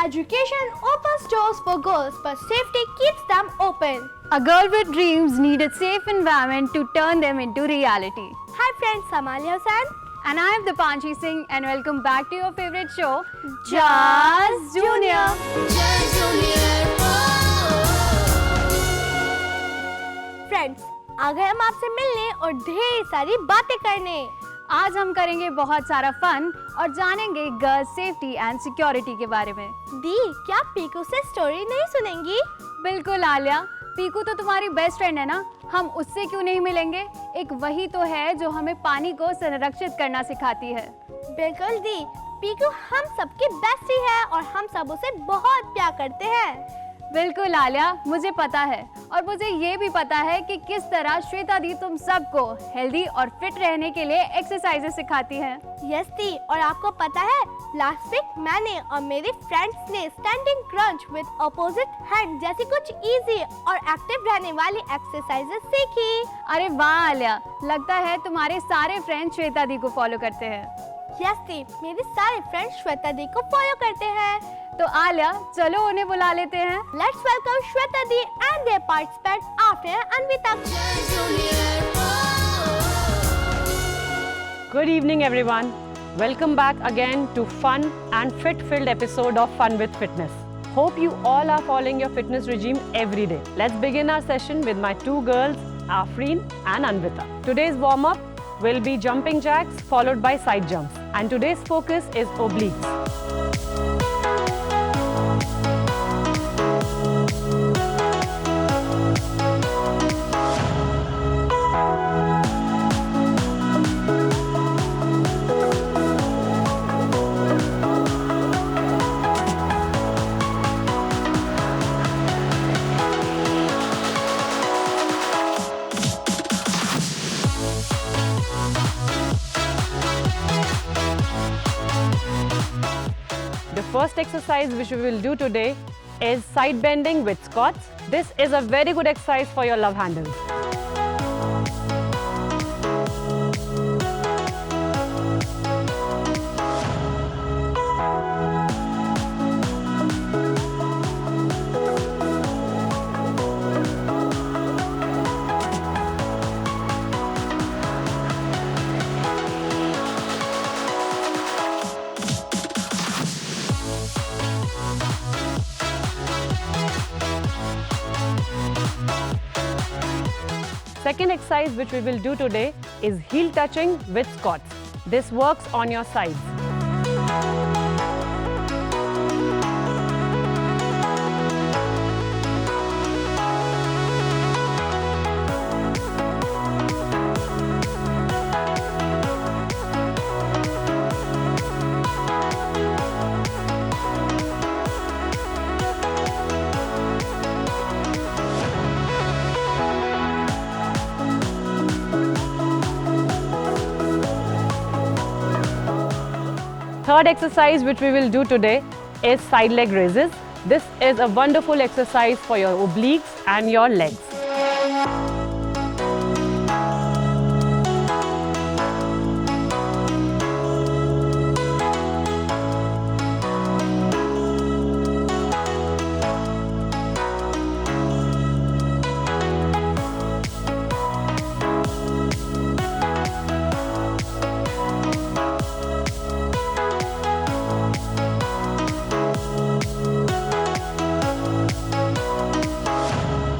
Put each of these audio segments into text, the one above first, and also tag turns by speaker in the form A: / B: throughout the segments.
A: Education opens doors for girls, but safety keeps them open.
B: A girl with dreams needs a safe environment to turn them into reality.
A: Hi friends, I'm Alia Hussain.
B: And I'm Dipanshi Singh and welcome back to your favorite show,
A: Jazz Junior.
C: Jazz Junior.
A: Friends, आ गए हम आपसे मिलने और ढेर सारी बातें करने।
B: आज हम करेंगे बहुत सारा फन और जानेंगे गर्ल्स सेफ्टी एंड सिक्योरिटी के बारे में।
A: दी, क्या पीकू से स्टोरी नहीं सुनेंगी?
B: बिल्कुल आलिया, पीकू तो तुम्हारी बेस्ट फ्रेंड है ना, हम उससे क्यों नहीं मिलेंगे? एक वही तो है जो हमें पानी को संरक्षित करना सिखाती है।
A: बिल्कुल दी, पीकू हम सबकी बेस्टी है और हम सब उसे बहुत प्यार करते हैं।
B: बिल्कुल आलिया, मुझे पता है और मुझे ये भी पता है कि किस तरह श्वेता दी तुम सबको हेल्दी और फिट रहने के लिए एक्सरसाइजेस सिखाती हैं।
A: यस दी, और आपको पता है लास्ट वीक मैंने और मेरे फ्रेंड्स ने standing crunch with opposite hand जैसी कुछ इजी और एक्टिव रहने वाली एक्सरसाइजेस सीखी।
B: अरे वाह आलिया, लगता है तुम्हारे सारे फ्रेंड्स श्वेता दी को फॉलो करते हैं।
A: यस दी, मेरे सारे फ्रेंड्स श्वेता दी को फॉलो करते हैं।
B: तो आलिया, चलो उन्हें बुला लेते हैं।
A: Let's welcome Shweta Di and their participants after Anvita.
D: Good evening everyone. Welcome back again to fun and fit-filled episode of Fun with Fitness. Hope you all are following your fitness regime every day. Let's begin our session with my two girls, Afreen and Anvita. Today's warm-up will be jumping jacks followed by side jumps. And today's focus is obliques. The first exercise which we will do today is side bending with squats. This is a very good exercise for your love handles. Second exercise which we will do today is heel touching with squats. This works on your sides. Third exercise which we will do today is side leg raises. This is a wonderful exercise for your obliques and your legs.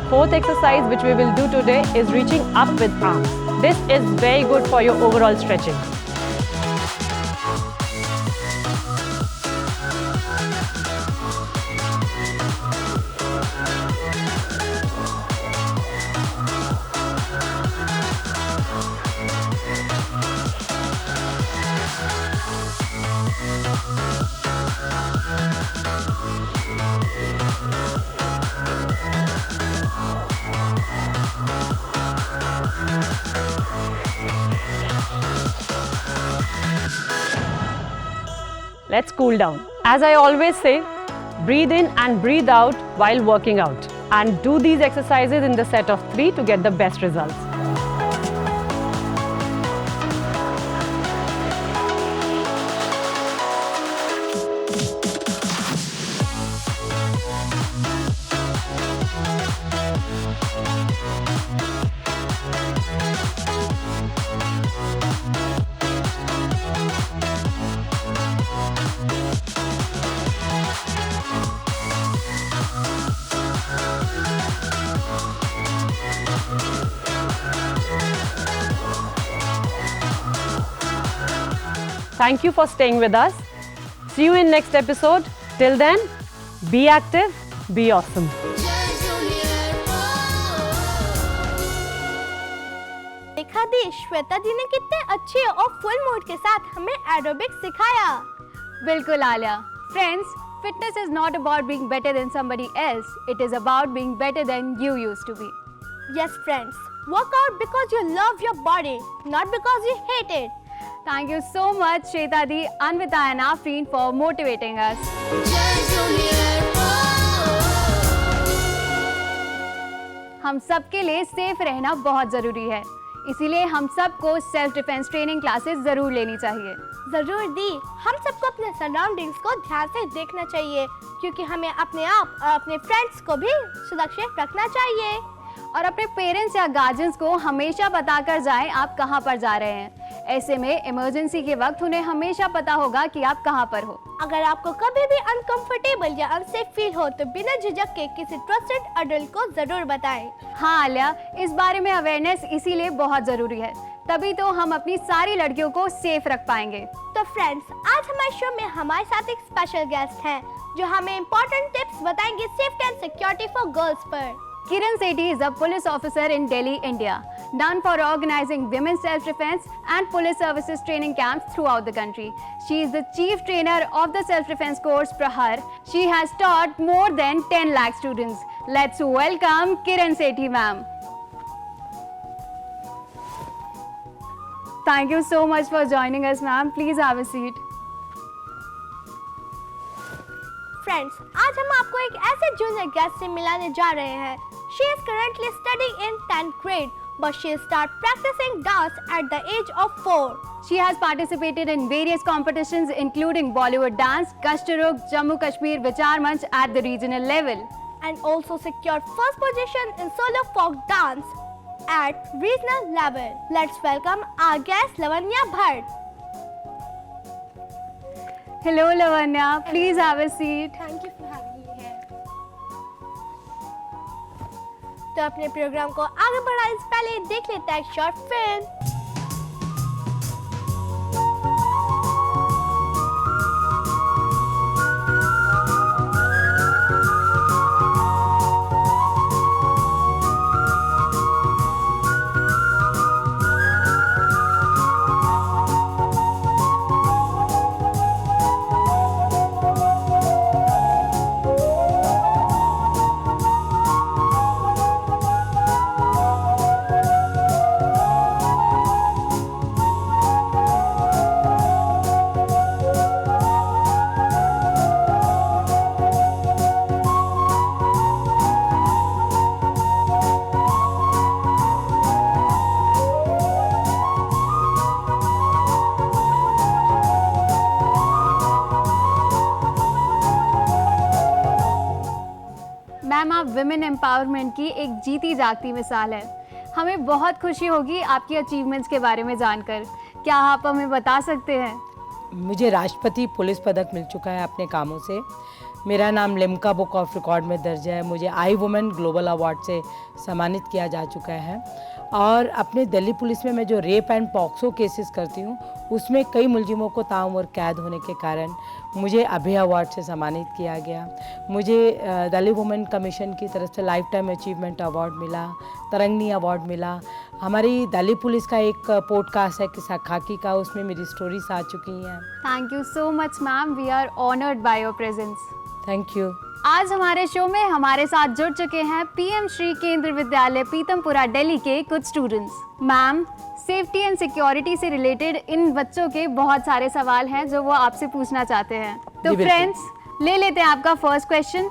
D: Fourth exercise which we will do today is reaching up with arms. This is very good for your overall stretching. Let's cool down. As I always say, breathe in and breathe out while working out. And do these exercises in the set of 3 to get the best results. Thank you for staying with us. See you in next episode. Till then, be active, be awesome.
A: देखा दी, श्वेता दी ने कितने अच्छे और full mood के साथ हमें aerobics सिखाया।
B: बिल्कुल Alia. Friends, fitness is not about being better than somebody else. It is about being better than you used to be.
A: Yes friends, work out because you love your body, not because you hate it.
B: Thank you so much, Shweta Di, Anvita and Afreen for motivating us. हम सबके लिए safe रहना बहुत ज़रूरी है, इसीलिए हम सबको सेल्फ डिफेंस ट्रेनिंग क्लासेस ज़रूर लेनी चाहिए।
A: जरूर दी, हम सबको अपने सराउंडिंग्स को ध्यान से देखना चाहिए, क्योंकि हमें अपने आप और अपने फ्रेंड्स को भी सुरक्षित रखना चाहिए।
B: और अपने पेरेंट्स या गार्जियंस को हमेशा बताकर जाएं आप कहां पर जा रहे हैं। ऐसे में इमरजेंसी के वक्त उन्हें हमेशा पता होगा कि आप कहां पर हो।
A: अगर आपको कभी भी अनकंफर्टेबल या अनसेफ फील हो तो बिना झिझक के किसी ट्रस्टेड अडल्ट को जरूर बताएं।
B: हाँ आलिया, इस बारे में अवेयरनेस इसीलिए बहुत जरूरी है, तभी तो हम अपनी सारी लड़कियों को सेफ रख पाएंगे।
A: तो फ्रेंड्स, आज हमारे शो में हमारे साथ एक स्पेशल गेस्ट हैं जो हमें इम्पोर्टेंट टिप्स बताएंगे safety and security for girls पर।
B: Kiran Sethi is a police officer in Delhi, India, known for organizing women's self-defense and police services training camps throughout the country. She is the chief trainer of the self-defense course Prahar. She has taught more than 10 lakh students. Let's welcome Kiran Sethi ma'am. Thank you so much for joining us ma'am. Please have a seat.
A: Friends, आज हम आपको एक ऐसे junior guest से मिलाने जा रहे हैं। She is currently studying in 10th grade, but she started practicing dance at the age of 4.
B: She has participated in various competitions including Bollywood dance, Kashtaruk, Jammu Kashmir Vichar Manch at the regional level.
A: And also secured first position in solo folk dance at regional level. Let's welcome our guest Lavanya Bhatt.
B: Hello Lavanya, please have a seat.
A: Thank you for having me here. तो अपने programme को आगे बढ़ाने से पहले देख लेते हैं एक शॉर्ट फिल्म।
B: मैम, आप विमेन एम्पावरमेंट की एक जीती जागती मिसाल है। हमें बहुत खुशी होगी आपकी अचीवमेंट्स के बारे में जानकर। क्या आप हमें बता सकते हैं?
E: मुझे राष्ट्रपति पुलिस पदक मिल चुका है अपने कामों से। मेरा नाम लिम्का बुक ऑफ रिकॉर्ड में दर्ज है। मुझे आई वुमेन ग्लोबल अवार्ड से सम्मानित किया जा चुका है और अपने दिल्ली पुलिस में मैं जो रेप एंड पॉक्सो केसेस करती हूँ उसमें कई मुलजिमों को ताउम्र कैद होने के कारण मुझे अभय अवार्ड से सम्मानित किया गया। मुझे दिल्ली वुमेन कमीशन की तरफ से लाइफ टाइम अचीवमेंट अवार्ड मिला, तरंगनी अवार्ड मिला। हमारी दिल्ली पुलिस का एक पॉडकास्ट है किस्सा खाकी का, उसमें मेरी स्टोरीज आ चुकी हैं।
B: Thank you so much, ma'am. We are honored by your presence.
E: Thank you.
B: आज हमारे शो में हमारे साथ जुड़ चुके हैं पीएम श्री केंद्र विद्यालय पीतमपुरा दिल्ली के कुछ students. Ma'am, safety and security से रिलेटेड इन बच्चों के बहुत सारे सवाल हैं जो वो आपसे पूछना चाहते हैं। तो
E: बिल्कुल।
B: फ्रेंड्स, ले लेते हैं आपका फर्स्ट क्वेश्चन।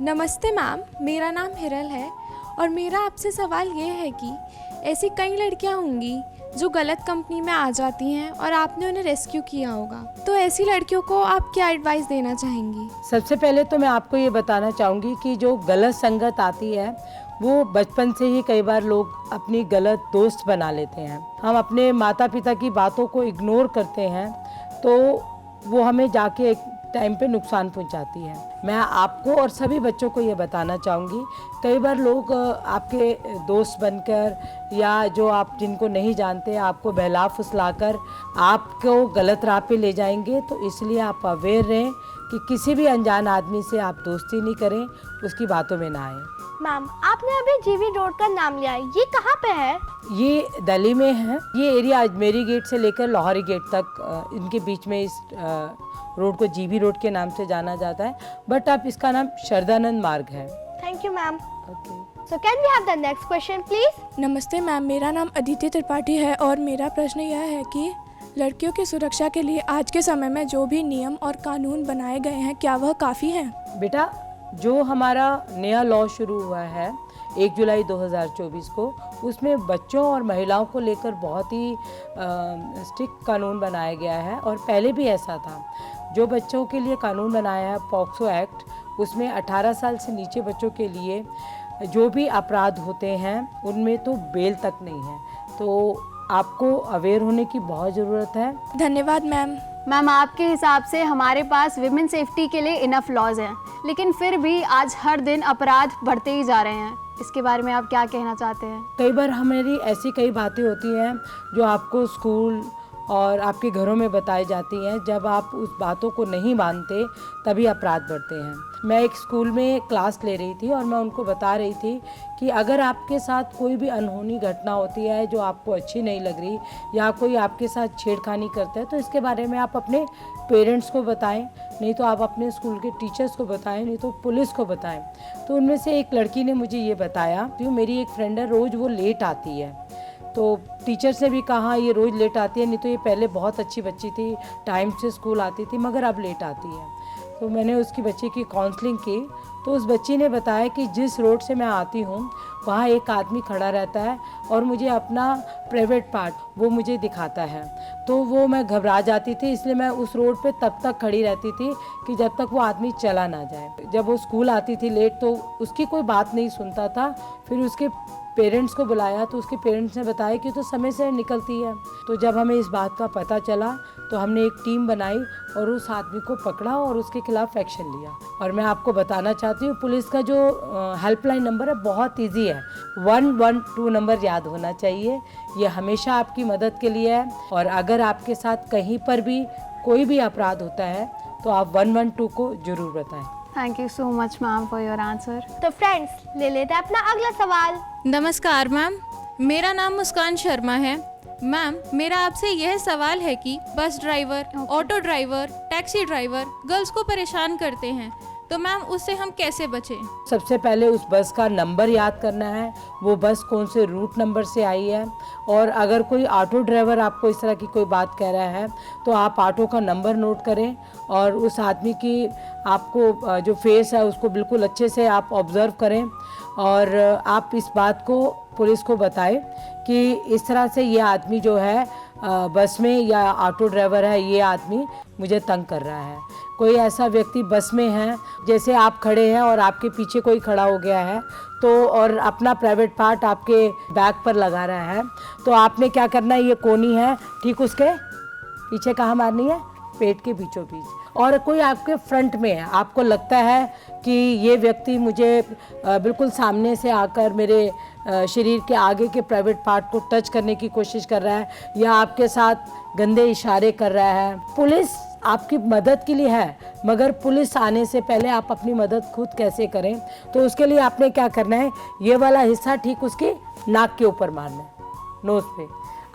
F: नमस्ते मैम, मेरा नाम हिरल है और मेरा आपसे सवाल ये है कि ऐसी कई लड़कियां होंगी जो गलत कंपनी में आ जाती हैं और आपने उन्हें रेस्क्यू किया होगा, तो ऐसी लड़कियों को आप क्या एडवाइस देना चाहेंगी?
E: सबसे पहले तो मैं आपको ये बताना चाहूँगी कि जो गलत संगत आती है वो बचपन से ही कई बार लोग अपनी गलत दोस्त बना लेते हैं। हम अपने माता पिता की बातों को इग्नोर करते हैं तो वो हमें जाके एक टाइम पे नुकसान पहुंचाती है। मैं आपको और सभी बच्चों को ये बताना चाहूँगी, कई बार लोग आपके दोस्त बनकर या जो आप जिनको नहीं जानते आपको बहला फुसलाकर आपको गलत राह पे ले जाएंगे। तो इसलिए आप अवेयर रहें कि किसी भी अनजान आदमी से आप दोस्ती नहीं करें, उसकी बातों में ना आए।
A: मैम, आपने अभी जीवी रोड का नाम लिया, ये कहाँ पे है?
E: ये दिल्ली में है। ये एरिया अजमेरी गेट से लेकर लाहौरी गेट तक इनके बीच में इस रोड को जीवी रोड के नाम से जाना जाता है, बट अब इसका नाम शरदानंद मार्ग है।
A: Thank you ma'am.
E: Okay.
A: So can we have the next question please?
F: नमस्ते मैम, मेरा नाम अदिति त्रिपाठी है और मेरा प्रश्न यह है कि लड़कियों की सुरक्षा के लिए आज के समय में जो भी नियम और कानून बनाए गए हैं, क्या वह काफ़ी हैं?
E: बेटा, जो हमारा नया लॉ शुरू हुआ है 1 जुलाई 2024 को, उसमें बच्चों और महिलाओं को लेकर बहुत ही स्ट्रिक्ट कानून बनाया गया है। और पहले भी ऐसा था। जो बच्चों के लिए कानून बनाया है पॉक्सो एक्ट, उसमें 18 साल से नीचे बच्चों के लिए जो भी अपराध होते हैं उनमें तो बेल तक नहीं है। तो आपको अवेयर होने की बहुत ज़रूरत है।
F: धन्यवाद मैम।
B: मैम, आपके हिसाब से हमारे पास विमेन सेफ्टी के लिए इनफ लॉज हैं, लेकिन फिर भी आज हर दिन अपराध बढ़ते ही जा रहे हैं। इसके बारे में आप क्या कहना चाहते हैं?
E: कई बार हमारी ऐसी कई बातें होती हैं जो आपको स्कूल और आपके घरों में बताई जाती हैं। जब आप उस बातों को नहीं मानते तभी अपराध बढ़ते हैं। मैं एक स्कूल में क्लास ले रही थी और मैं उनको बता रही थी कि अगर आपके साथ कोई भी अनहोनी घटना होती है जो आपको अच्छी नहीं लग रही या कोई आपके साथ छेड़खानी करता है तो इसके बारे में आप अपने पेरेंट्स को बताएं, नहीं तो आप अपने स्कूल के टीचर्स को बताएं, नहीं तो पुलिस को बताएं। तो उनमें से एक लड़की ने मुझे ये बताया कि मेरी एक फ्रेंड है, रोज़ वो लेट आती है। तो टीचर्स ने भी कहा ये रोज़ लेट आती है, नहीं तो ये पहले बहुत अच्छी बच्ची थी, टाइम से स्कूल आती थी, मगर अब लेट आती है। तो मैंने उसकी बच्ची की काउंसलिंग की तो उस बच्ची ने बताया कि जिस रोड से मैं आती हूँ वहाँ एक आदमी खड़ा रहता है और मुझे अपना प्राइवेट पार्ट वो मुझे दिखाता है। तो वो मैं घबरा जाती थी, इसलिए मैं उस रोड पे तब तक खड़ी रहती थी कि जब तक वो आदमी चला ना जाए। जब वो स्कूल आती थी लेट तो उसकी कोई बात नहीं सुनता था। फिर उसके पेरेंट्स को बुलाया तो उसके पेरेंट्स ने बताया कि तो समय से निकलती है। तो जब हमें इस बात का पता चला तो हमने एक टीम बनाई और उस आदमी को पकड़ा और उसके खिलाफ एक्शन लिया। और मैं आपको बताना चाहती हूँ पुलिस का जो हेल्पलाइन नंबर है बहुत इजी है, 112 नंबर याद होना चाहिए। ये हमेशा आपकी मदद के लिए है और अगर आपके साथ कहीं पर भी कोई भी अपराध होता है तो आप 112 को ज़रूर बताएं।
B: Thank you so much ma'am for your answer.
A: तो फ्रेंड्स, ले लेते हैं अपना अगला सवाल।
G: नमस्कार मैम, मेरा नाम मुस्कान शर्मा है। मैम, मेरा आपसे यह सवाल है कि bus driver, auto driver, taxi driver girls को परेशान करते हैं, तो मैम उससे हम कैसे बचें?
E: सबसे पहले उस बस का नंबर याद करना है, वो बस कौन से रूट नंबर से आई है। और अगर कोई ऑटो ड्राइवर आपको इस तरह की कोई बात कह रहा है तो आप ऑटो का नंबर नोट करें और उस आदमी की आपको जो फेस है उसको बिल्कुल अच्छे से आप ऑब्ज़र्व करें और आप इस बात को पुलिस को बताएं कि इस तरह से ये आदमी जो है बस में या ऑटो ड्राइवर है, ये आदमी मुझे तंग कर रहा है। कोई ऐसा व्यक्ति बस में है, जैसे आप खड़े हैं और आपके पीछे कोई खड़ा हो गया है तो और अपना प्राइवेट पार्ट आपके बैग पर लगा रहा है, तो आपने क्या करना है, ये कोनी है ठीक उसके पीछे कहाँ मारनी है, पेट के बीचों बीच, और कोई आपके फ्रंट में है, आपको लगता है कि ये व्यक्ति मुझे बिल्कुल सामने से आकर मेरे शरीर के आगे के प्राइवेट पार्ट को टच करने की कोशिश कर रहा है या आपके साथ गंदे इशारे कर रहा है। पुलिस आपकी मदद के लिए है, मगर पुलिस आने से पहले आप अपनी मदद खुद कैसे करें, तो उसके लिए आपने क्या करना है, ये वाला हिस्सा ठीक उसके नाक के ऊपर मारना है, नोज पे।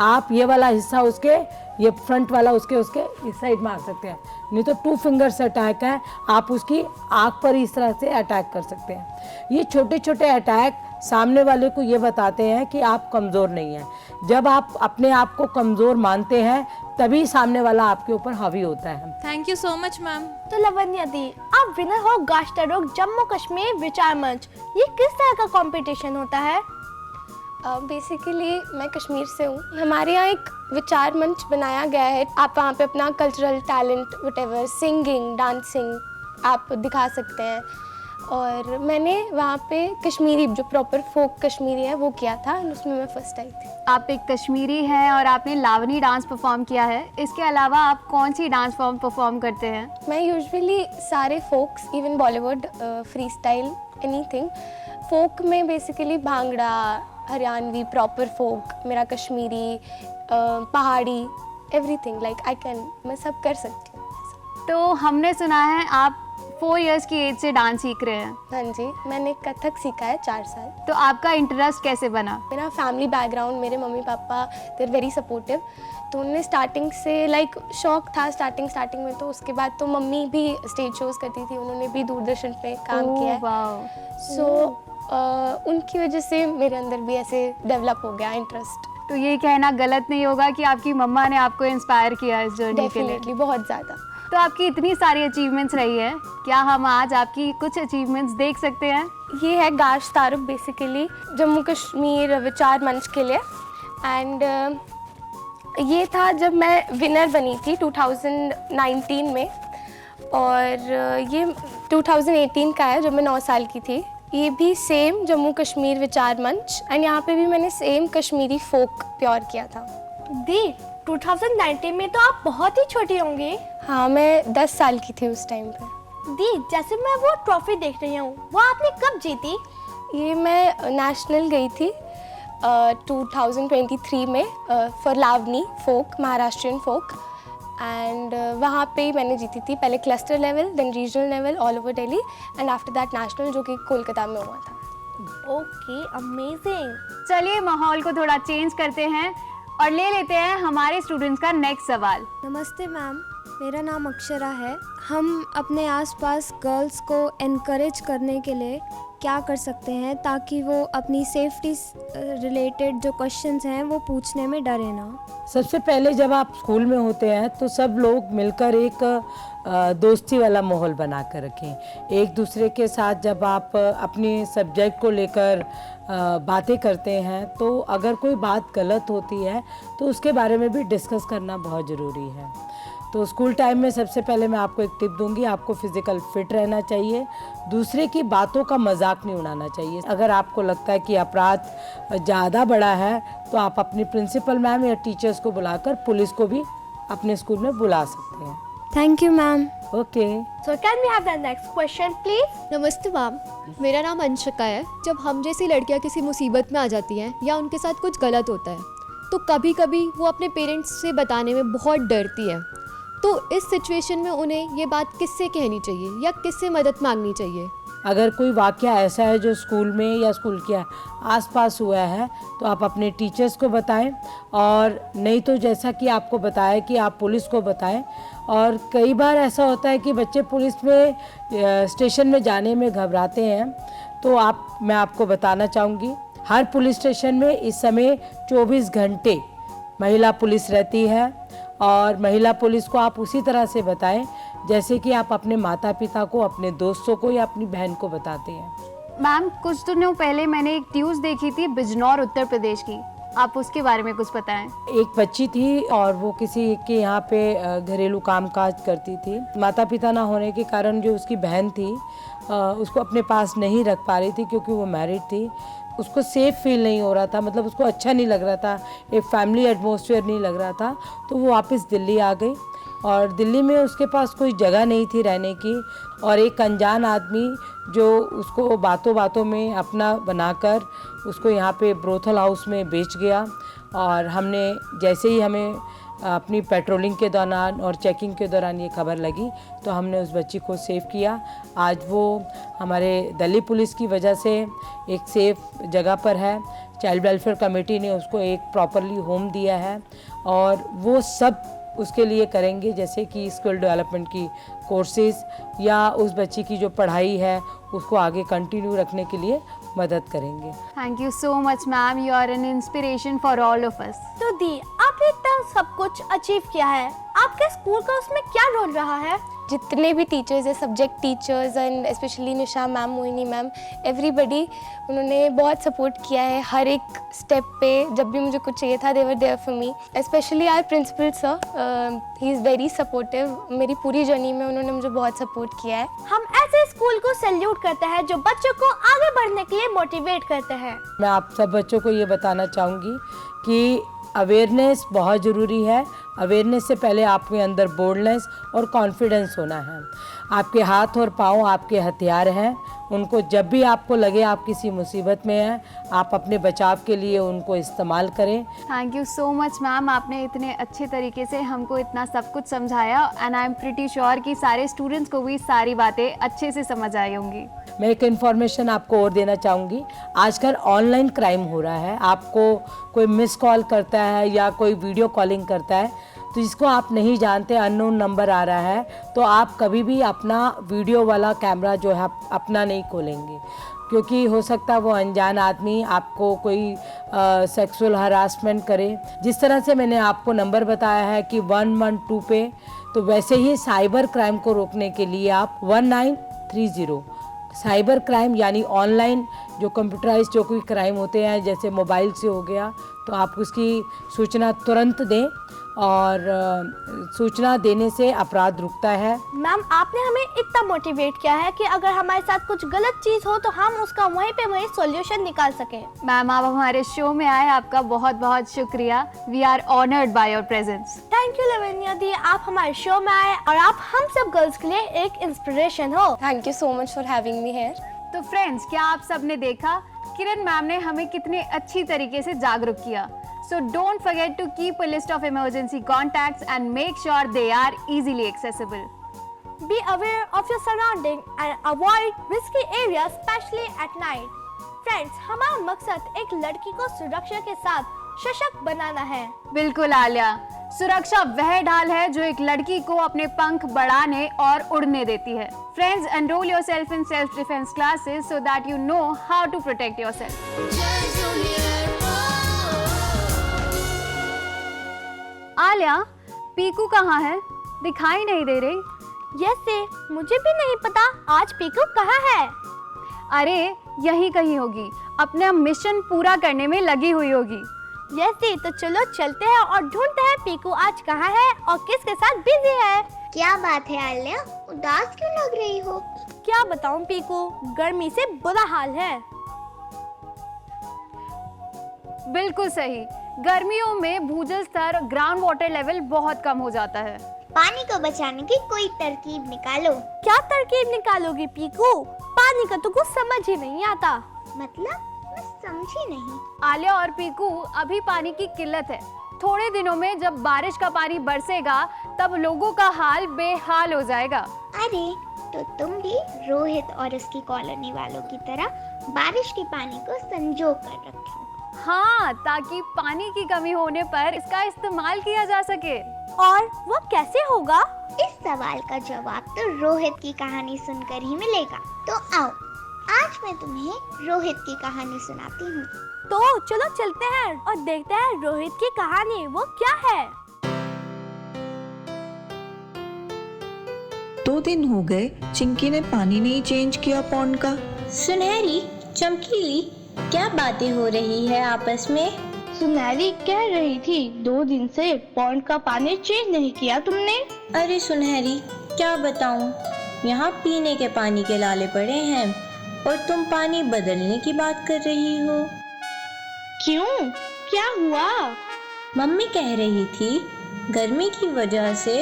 E: आप ये वाला हिस्सा उसके, ये फ्रंट वाला उसके इस साइड मार सकते हैं, नहीं तो 2 फिंगर्स अटैक है, आप उसकी आँख पर इस तरह से अटैक कर सकते हैं। ये छोटे छोटे अटैक सामने वाले को ये बताते हैं कि आप कमज़ोर नहीं हैं। जब आप अपने आप को कमज़ोर मानते हैं तभी सामने वाला आपके ऊपर हावी होता है।
G: Thank you so much ma'am.
A: तो लवन्या दी, आप विनर हो गाश्तारोग जम्मू कश्मीर विचार मंच। ये किस तरह का कंपटीशन होता है?
H: बेसिकली मैं कश्मीर से हूँ। हमारे यहाँ एक विचार मंच बनाया गया है। आप वहाँ पे अपना cultural talent whatever, singing, dancing आप दिखा सकते हैं। और मैंने वहाँ पे कश्मीरी, जो प्रॉपर फोक कश्मीरी है, वो किया था, उसमें मैं फर्स्ट आई थी।
B: आप एक कश्मीरी हैं और आपने लावनी डांस परफॉर्म किया है। इसके अलावा आप कौन सी डांस फॉर्म परफॉर्म करते हैं?
H: मैं यूजुअली सारे folks, even Bollywood, free style, anything. Folk में basically bhangra, Haryanvi, proper folk, मेरा कश्मीरी, पहाड़ी, एवरीथिंग लाइक आई कैन, मैं सब कर सकती हूँ।
B: तो हमने सुना है आप 4 इयर्स की एज से डांस सीख रहे हैं।
H: हाँ जी, मैंने कथक सीखा है 4 साल।
B: तो आपका इंटरेस्ट कैसे बना?
H: मेरा फैमिली बैकग्राउंड, मेरे mummy papa they are very supportive, तो उन्होंने स्टार्टिंग से लाइक शौक था स्टार्टिंग में। तो उसके बाद तो मम्मी भी स्टेज शोज करती थी, उन्होंने भी दूरदर्शन पे काम किया है। सो उनकी वजह से मेरे अंदर भी ऐसे डेवलप हो गया इंटरेस्ट।
B: तो ये कहना गलत नहीं होगा कि आपकी मम्मा ने आपको इंस्पायर किया इस जर्नी के लिए?
H: डेफिनेटली, बहुत ज़्यादा।
B: तो आपकी इतनी सारी अचीवमेंट्स रही है, क्या हम आज आपकी कुछ अचीवमेंट्स देख सकते हैं?
H: ये है गाश्तारोग बेसिकली जम्मू कश्मीर विचार मंच के लिए। एंड ये था जब मैं विनर बनी थी 2019 में, और ये 2018 का है जब मैं 9 साल की थी। ये भी सेम जम्मू कश्मीर विचार मंच, एंड यहाँ पे भी मैंने सेम कश्मीरी फोक प्योर किया था।
A: दी, 2019 में तो आप बहुत ही छोटी होंगी।
H: हाँ, मैं 10 साल की थी उस टाइम पे।
A: दी, जैसे मैं वो ट्रॉफी देख रही हूँ, वो आपने कब जीती?
H: ये मैं नेशनल गई थी 2023 में for Lavani folk, Maharashtrian folk, and वहाँ पे ही मैंने जीती थी। पहले cluster level, then regional level all over Delhi, and after that national, जो कि कोलकाता में हुआ था।
A: Okay, amazing.
B: चलिए माहौल को थोड़ा चेंज करते हैं और ले लेते हैं हमारे स्टूडेंट्स का नेक्स्ट सवाल।
I: नमस्ते मैम, मेरा नाम अक्षरा है। हम अपने आसपास गर्ल्स को एनकरेज करने के लिए क्या कर सकते हैं ताकि वो अपनी सेफ्टी रिलेटेड जो क्वेश्चंस हैं वो पूछने में डरे ना?
E: सबसे पहले जब आप स्कूल में होते हैं तो सब लोग मिलकर एक दोस्ती वाला माहौल बना कर रखें। एक दूसरे के साथ जब आप अपने सब्जेक्ट को लेकर बातें करते हैं तो अगर कोई बात गलत होती है तो उसके बारे में भी डिस्कस करना बहुत ज़रूरी है। तो स्कूल टाइम में सबसे पहले मैं आपको एक टिप दूंगी, आपको फिज़िकल फिट रहना चाहिए, दूसरे की बातों का मजाक नहीं उड़ाना चाहिए। अगर आपको लगता है कि अपराध ज़्यादा बड़ा है तो आप अपनी प्रिंसिपल मैम या टीचर्स को बुलाकर पुलिस को भी अपने स्कूल में बुला सकते हैं।
I: Thank you ma'am.
E: Okay,
A: so can we have the next question please?
J: नमस्ते मैम, मेरा नाम अंशिका है। जब हम जैसी लड़कियां किसी मुसीबत में आ जाती हैं या उनके साथ कुछ गलत होता है तो कभी कभी वो अपने पेरेंट्स से बताने में बहुत डरती है। तो इस सिचुएशन में उन्हें ये बात किससे कहनी चाहिए या किससे मदद मांगनी चाहिए?
E: अगर कोई वाकया ऐसा है जो स्कूल में या स्कूल के आसपास हुआ है तो आप अपने टीचर्स को बताएं, और नहीं तो जैसा कि आपको बताया कि आप पुलिस को बताएं। और कई बार ऐसा होता है कि बच्चे पुलिस में स्टेशन में जाने में घबराते हैं, तो मैं आपको बताना चाहूँगी, हर पुलिस स्टेशन में इस समय 24 घंटे महिला पुलिस रहती है, और महिला पुलिस को आप उसी तरह से बताएं जैसे कि आप अपने माता पिता को, अपने दोस्तों को या अपनी बहन को बताते हैं।
B: मैम, कुछ दिनों पहले मैंने एक न्यूज़ देखी थी बिजनौर उत्तर प्रदेश की, आप उसके बारे में कुछ बताएं।
E: एक बच्ची थी और वो किसी के यहाँ पे घरेलू कामकाज करती थी। माता पिता ना होने के कारण जो उसकी बहन थी उसको अपने पास नहीं रख पा रही थी क्योंकि वो मैरिड थी। उसको सेफ फील नहीं हो रहा था, मतलब उसको अच्छा नहीं लग रहा था, एक फैमिली एटमॉस्फेयर नहीं लग रहा था। तो वो वापस दिल्ली आ गई और दिल्ली में उसके पास कोई जगह नहीं थी रहने की, और एक अनजान आदमी जो उसको बातों बातों में अपना बनाकर उसको यहाँ पे ब्रोथल हाउस में बेच गया। और हमने जैसे ही हमें अपनी पेट्रोलिंग के दौरान और चेकिंग के दौरान ये खबर लगी तो हमने उस बच्ची को सेव किया। आज वो हमारे दिल्ली पुलिस की वजह से एक सेफ जगह पर है। चाइल्ड वेलफेयर कमेटी ने उसको एक प्रॉपरली होम दिया है और वो सब उसके लिए करेंगे, जैसे कि स्किल डेवलपमेंट की कोर्सेज या उस बच्ची की जो पढ़ाई है उसको आगे कंटिन्यू रखने के लिए मदद करेंगे।
B: Thank you so much, ma'am. You are an inspiration for all of us.
A: तो दी, आपने इतना सब कुछ अचीव किया है, आपके स्कूल का उसमें क्या रोल रहा है?
H: जितने भी टीचर्स है, subject teachers and specially Nisha ma'am, Mohini ma'am, everybody, उन्होंने बहुत सपोर्ट किया है हर एक स्टेप पे। जब भी मुझे कुछ चाहिए था they were there for me. Specially our principal sir, he is very supportive. मेरी पूरी जर्नी में उन्होंने मुझे बहुत सपोर्ट किया है।
A: हम ऐसे स्कूल को सैल्यूट करते हैं जो बच्चों को आगे बढ़ने के लिए मोटिवेट करते हैं।
E: मैं आप सब बच्चों को ये बताना चाहूँगी कि अवेयरनेस बहुत ज़रूरी है। अवेयरनेस से पहले आपके अंदर बोल्डनेस और कॉन्फिडेंस होना है। आपके हाथ और पाँव आपके हथियार हैं। उनको जब भी आपको लगे आप किसी मुसीबत में हैं, आप अपने बचाव के लिए उनको इस्तेमाल करें।
B: Thank you so much ma'am, आपने इतने अच्छे तरीके से हमको इतना सब कुछ समझाया and I am pretty sure कि सारे स्टूडेंट्स को भी सारी बातें अच्छे से समझ आई होंगी।
E: मैं एक इन्फॉर्मेशन आपको और देना चाहूँगी। आजकल ऑनलाइन क्राइम हो रहा है। आपको कोई मिस कॉल करता है या कोई वीडियो कॉलिंग करता है, तो जिसको आप नहीं जानते, अननोन नंबर आ रहा है, तो आप कभी भी अपना वीडियो वाला कैमरा जो है अपना नहीं खोलेंगे, क्योंकि हो सकता है वो अनजान आदमी आपको कोई सेक्सुअल हरासमेंट करे। जिस तरह से मैंने आपको नंबर बताया है कि 112 पे, तो वैसे ही साइबर क्राइम को रोकने के लिए आप 1930 साइबर क्राइम यानी ऑनलाइन जो कंप्यूटराइज जो कोई क्राइम होते हैं, जैसे मोबाइल से हो गया, तो आप उसकी सूचना तुरंत दें और सूचना देने से अपराध रुकता है।
A: मैम, आपने हमें इतना मोटिवेट किया है कि अगर हमारे साथ कुछ गलत चीज़ हो तो हम उसका वहीं पे वहीं सॉल्यूशन निकाल सकें।
B: मैम, आप हमारे शो में आए, आपका बहुत बहुत शुक्रिया। We are honoured by your presence.
A: Thank you Lavanya di, आप हमारे शो में आए और आप हम सब गर्ल्स के लिए एक इंस्पिरेशन हो।
H: Thank you so much for having me here.
B: तो फ्रेंड्स, क्या आप सबने देखा किरण मैम ने हमें कितने अच्छी तरीके से जागरूक किया। So don't forget to keep a list of emergency contacts and make sure they are easily accessible.
A: Be aware of your surrounding and avoid risky areas, especially at night. Friends, हमारा मकसद एक लड़की को सुरक्षा के साथ सशक्त बनाना है।
B: बिल्कुल आलिया, सुरक्षा वह ढाल है जो एक लड़की को अपने पंख बढ़ाने और उड़ने देती है। Friends, enroll yourself in self-defense classes so that you know how to protect yourself. Alia, Piku कहाँ है? दिखाई नहीं दे रही।
A: यसे, मुझे भी नहीं पता आज पीकू कहाँ है।
B: अरे यहीं कहीं होगी, अपना मिशन पूरा करने में लगी हुई होगी।
A: यसे, तो चलो चलते हैं और ढूंढते हैं पीकू आज कहाँ है और किसके साथ बिजी है।
C: क्या बात है आल्या, उदास क्यों लग रही हो?
A: क्या बताऊं पीकू, गर्मी से बुरा हाल है।
B: बिल्कुल सही, गर्मियों में भूजल स्तर, ग्राउंड वाटर लेवल बहुत कम हो जाता है।
C: पानी को बचाने की कोई तरकीब निकालो।
A: क्या तरकीब निकालोगी पीकू? पानी का तो कुछ समझ ही नहीं आता।
C: मतलब? मैं समझी नहीं।
B: आलिया और पीकू, अभी पानी की किल्लत है। थोड़े दिनों में जब बारिश का पानी बरसेगा तब लोगों का हाल बेहाल हो जाएगा।
C: अरे, तो तुम भी रोहित और उसकी कॉलोनी वालों की तरह बारिश के पानी को संजो कर रखो।
B: हाँ, ताकि पानी की कमी होने पर इसका इस्तेमाल किया जा सके।
A: और वो कैसे होगा?
C: इस सवाल का जवाब तो रोहित की कहानी सुनकर ही मिलेगा। तो आओ, आज मैं तुम्हें रोहित की कहानी सुनाती हूँ।
A: तो चलो चलते हैं और देखते हैं रोहित की कहानी वो क्या है।
K: 2 दिन हो गए, चिंकी ने पानी नहीं चेंज किया पॉन्ड का।
L: सुनहरी, चमकीली, क्या बातें हो रही है आपस में?
M: सुनहरी कह रही थी 2 दिन से पॉन्ड का पानी चेंज नहीं किया तुमने।
L: अरे सुनहरी, क्या बताऊं, यहाँ पीने के पानी के लाले पड़े हैं और तुम पानी बदलने की बात कर रही हो।
M: क्यों, क्या हुआ?
L: मम्मी कह रही थी गर्मी की वजह से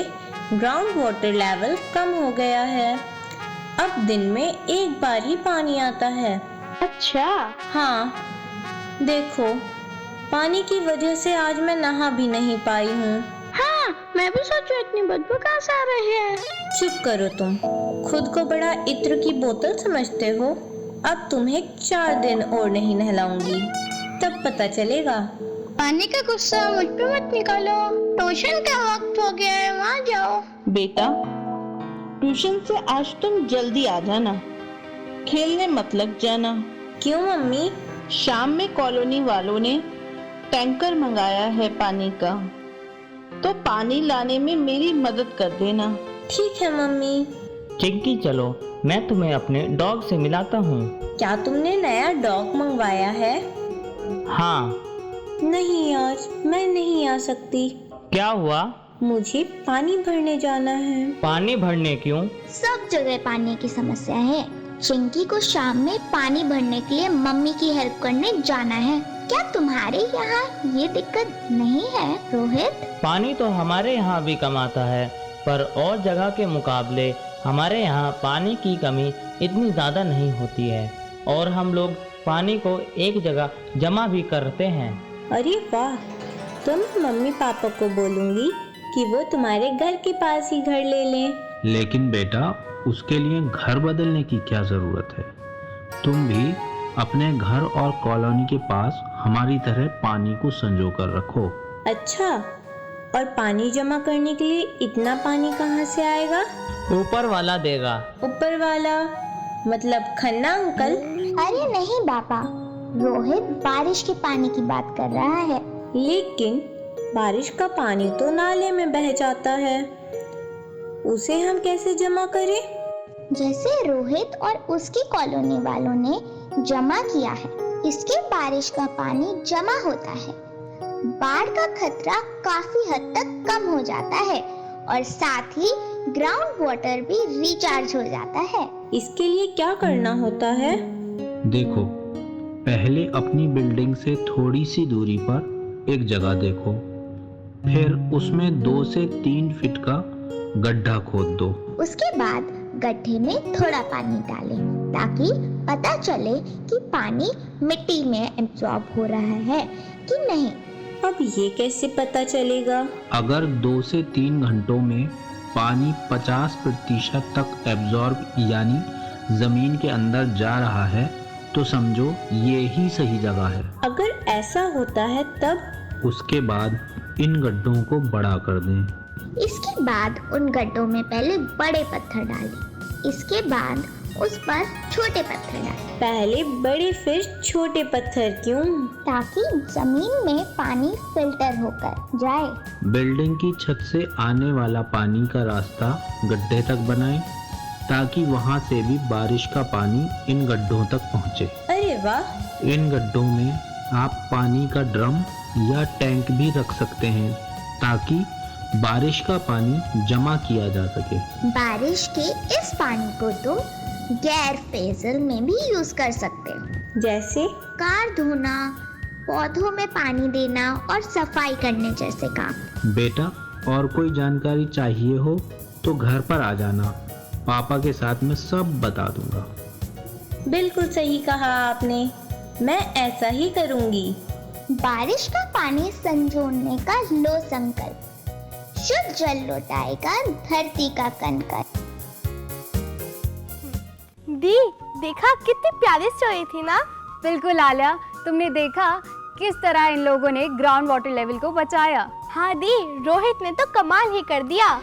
L: ग्राउंड वाटर लेवल कम हो गया है। अब दिन में एक बार ही पानी आता है।
M: अच्छा।
L: हाँ, देखो, पानी की वजह से आज मैं नहा भी नहीं पाई हूँ।
M: हाँ, मैं भी सोचूं इतनी बदबू कहाँ से आ रही है।
L: चुप करो तुम, खुद को बड़ा इत्र की बोतल समझते हो। अब तुम्हें 4 दिन और नहीं नहलाऊंगी, तब पता चलेगा।
M: पानी का गुस्सा मुझ पे मत निकालो, ट्यूशन का वक्त हो गया है, वहाँ जाओ।
K: बेटा, ट्यूशन से आज तुम जल्दी आ जाना, खेलने मत लग जाना।
L: क्यों मम्मी?
K: शाम में कॉलोनी वालों ने टैंकर मंगाया है पानी का, तो पानी लाने में मेरी मदद कर देना।
L: ठीक है मम्मी।
N: चिंकी, चलो मैं तुम्हें अपने डॉग से मिलाता हूँ।
L: क्या तुमने नया डॉग मंगवाया है?
N: हाँ।
L: नहीं यार, मैं नहीं आ सकती।
N: क्या हुआ?
L: मुझे पानी भरने जाना है।
N: पानी भरने क्यों?
C: सब जगह पानी की समस्या है। चिंकी को शाम में पानी भरने के लिए मम्मी की हेल्प करने जाना है। क्या तुम्हारे यहाँ ये दिक्कत नहीं है रोहित?
N: पानी तो हमारे यहाँ भी कम आता है, पर और जगह के मुकाबले हमारे यहाँ पानी की कमी इतनी ज़्यादा नहीं होती है और हम लोग पानी को एक जगह जमा भी करते हैं।
L: अरे वाह, तो मैं मम्मी पापा को बोलूँगी कि वो तुम्हारे घर के पास ही घर ले लें।
O: लेकिन बेटा, उसके लिए घर बदलने की क्या जरूरत है? तुम भी अपने घर और कॉलोनी के पास हमारी तरह पानी को संजो कर रखो।
L: अच्छा, और पानी जमा करने के लिए इतना पानी कहाँ से आएगा?
N: ऊपर वाला देगा।
L: ऊपर वाला मतलब खन्ना अंकल?
C: अरे नहीं पापा, रोहित बारिश के पानी की बात कर रहा है।
L: लेकिन बारिश का पानी तो नाले में बह जाता है, उसे हम कैसे जमा करें?
C: जैसे रोहित और उसकी कॉलोनी वालों ने जमा किया है, इसके बारिश का पानी जमा होता है, बाढ़ का खतरा काफी हद तक कम हो जाता है और साथ ही ग्राउंड वाटर भी रिचार्ज हो जाता है।
L: इसके लिए क्या करना होता है?
O: देखो, पहले अपनी बिल्डिंग से थोड़ी सी दूरी पर एक जगह देखो, फिर उसमें 2 से 3 फीट का गड्ढा खोद दो।
C: उसके बाद गड्ढे में थोड़ा पानी डालें ताकि पता चले कि पानी मिट्टी में एब्जॉर्ब हो रहा है कि नहीं।
L: अब ये कैसे पता चलेगा?
O: अगर 2 से 3 घंटों में पानी 50% तक एब्जॉर्ब यानी जमीन के अंदर जा रहा है तो समझो ये ही सही जगह है।
L: अगर ऐसा होता है तब?
O: उसके बाद इन गड्ढों को बड़ा कर दें।
C: इसके बाद उन गड्ढों में पहले बड़े पत्थर डालें, इसके बाद उस पर छोटे पत्थर डालें।
L: पहले बड़े फिर छोटे पत्थर क्यों?
C: ताकि जमीन में पानी फिल्टर होकर जाए।
O: बिल्डिंग की छत से आने वाला पानी का रास्ता गड्ढे तक बनाएं ताकि वहां से भी बारिश का पानी इन गड्ढों तक पहुंचे।
L: अरे वाह!
O: इन गड्ढों में आप पानी का ड्रम या टैंक भी रख सकते हैं ताकि बारिश का पानी जमा किया जा सके।
C: बारिश के इस पानी को तुम गैर पेयजल में भी यूज कर सकते हो,
L: जैसे
C: कार धोना, पौधों में पानी देना और सफाई करने जैसे काम।
O: बेटा, और कोई जानकारी चाहिए हो तो घर पर आ जाना, पापा के साथ मैं सब बता दूंगा।
L: बिल्कुल सही कहा आपने, मैं ऐसा ही करूंगी।
C: बारिश का पानी संजोने का लो संकल्प, शुद्ध जल लौटाएगा धरती का कण-कण।
A: दी, देखा कितनी प्यारी स्टोरी थी ना?
B: बिल्कुल आलिया, तुमने देखा किस तरह इन लोगों ने ग्राउंड वाटर लेवल को बचाया।
A: हाँ दी, रोहित ने तो कमाल ही कर दिया।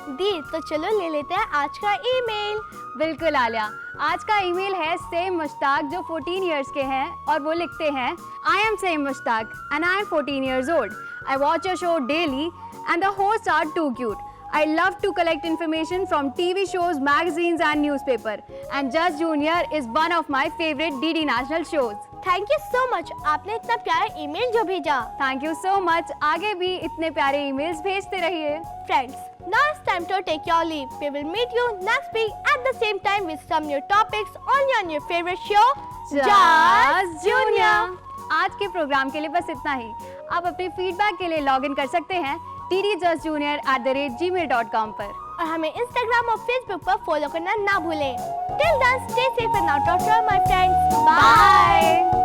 A: दी, तो चलो ले लेते हैं आज का ईमेल।
B: बिल्कुल आलिया, आज का ईमेल है सेम मुश्ताक जो 14 इयर्स के हैं और वो लिखते हैं, I am same Mushtaq and I am 14 years old. I watch your show daily and the hosts are too cute. I love to collect information from TV shows, magazines and newspaper. And Just Junior is one of my favorite DD National shows.
A: Thank you so much, आपने इतना प्यारा email जो भेजा।
B: Thank you so much, आगे भी इतने प्यारे emails भेजते रहिए।
A: Friends, now it's time to take your leave. We will meet you next week at the same time with some new topics only on your favorite show,
B: Just Junior. आज के programme के लिए बस इतना ही। आप अपने फीडबैक के लिए लॉग इन कर सकते हैं tdjustjunior@gmail.com पर
A: और हमें इंस्टाग्राम और फेसबुक पर फॉलो करना ना भूलें। Till then, stay safe and out of my friends. Bye.